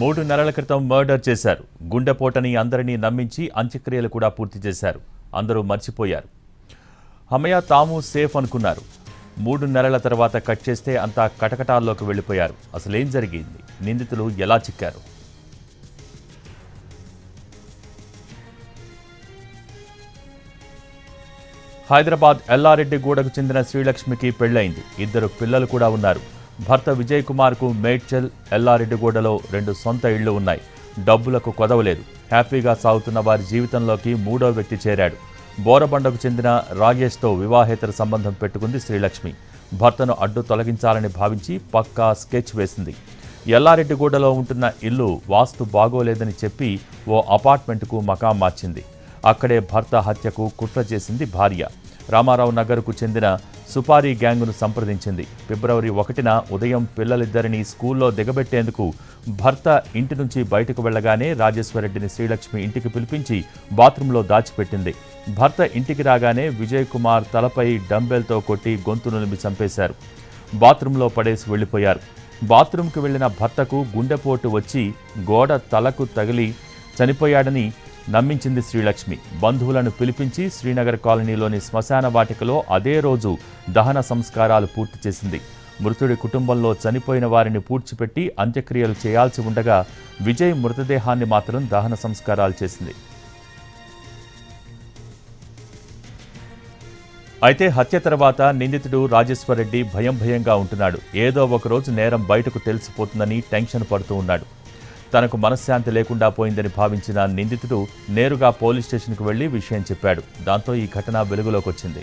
3 నెలల క్రితం మర్డర్ చేశారు. గుండెపోటని అందరినీ నమ్మించి అంత్యక్రియలు కూడా పూర్తి చేశారు. అందరూ మర్చిపోయారు. హమయ తాము సేఫ్ అనుకున్నారు. 3 నెలల తర్వాత కట్ చేస్తే అంతా కటకటాల్లోకి వెళ్లిపోయారు. అసలేం జరిగింది? నిందితులు ఎలా చిక్కారు? హైదరాబాద్ ఎల్లారెడ్డిగూడకు చెందిన శ్రీలక్ష్మికి పెళ్లైంది. 2 పిల్లలు కూడా ఉన్నారు. భర్త విజయ్ కుమార్కు మేడ్చల్, ఎల్లారెడ్డిగూడలో 2 సొంత ఇళ్లు ఉన్నాయి. డబ్బులకు కొదవలేదు. హ్యాపీగా సాగుతున్న వారి జీవితంలోకి 3వ వ్యక్తి చేరాడు. బోరబండకు చెందిన రాజేష్తో వివాహేతర సంబంధం పెట్టుకుంది శ్రీలక్ష్మి. భర్తను అడ్డు తొలగించాలని భావించి పక్కా స్కెచ్ వేసింది. ఎల్లారెడ్డిగూడలో ఉంటున్న ఇల్లు వాస్తు బాగోలేదని చెప్పి ఓ అపార్ట్మెంటుకు మకాం మార్చింది. అక్కడే భర్త హత్యకు కుట్ర చేసింది భార్య. రామారావు నగర్కు చెందిన సుపారీ గ్యాంగును సంప్రదించింది. ఫిబ్రవరి 1న ఉదయం పిల్లలిద్దరినీ స్కూల్లో దిగబెట్టేందుకు భర్త ఇంటి నుంచి బయటకు వెళ్లగానే రాజేశ్వరరెడ్డిని శ్రీలక్ష్మి ఇంటికి పిలిపించి బాత్రూంలో దాచిపెట్టింది. భర్త ఇంటికి రాగానే విజయ్ కుమార్ తలపై డంబెల్తో కొట్టి గొంతు నులిమి చంపేశారు. బాత్రూంలో పడేసి వెళ్లిపోయారు. బాత్రూంకి వెళ్లిన భర్తకు గుండెపోటు వచ్చి గోడ తలకు తగిలి చనిపోయాడని నమ్మించింది శ్రీలక్ష్మి. బంధువులను పిలిపించి శ్రీనగర్ కాలనీలోని శ్మశాన వాటికలో అదే రోజు దహన సంస్కారాలు పూర్తి చేసింది. మృతుడి కుటుంబంలో చనిపోయిన వారిని పూడ్చిపెట్టి అంత్యక్రియలు చేయాల్సి ఉండగా విజయ్ మృతదేహాన్ని మాత్రం దహన సంస్కారాలు చేసింది. అయితే హత్య తర్వాత నిందితుడు రాజేశ్వరరెడ్డి భయంగా ఉంటున్నాడు. ఏదో ఒకరోజు నేరం బయటకు తెలిసిపోతుందని టెన్షన్ పడుతూ ఉన్నాడు. తనకు మనశ్శాంతి లేకుండా పోయిందని భావించిన నిందితుడు నేరుగా పోలీస్ స్టేషన్కు వెళ్లి విషయం చెప్పాడు. దాంతో ఈ ఘటన వెలుగులోకి వచ్చింది.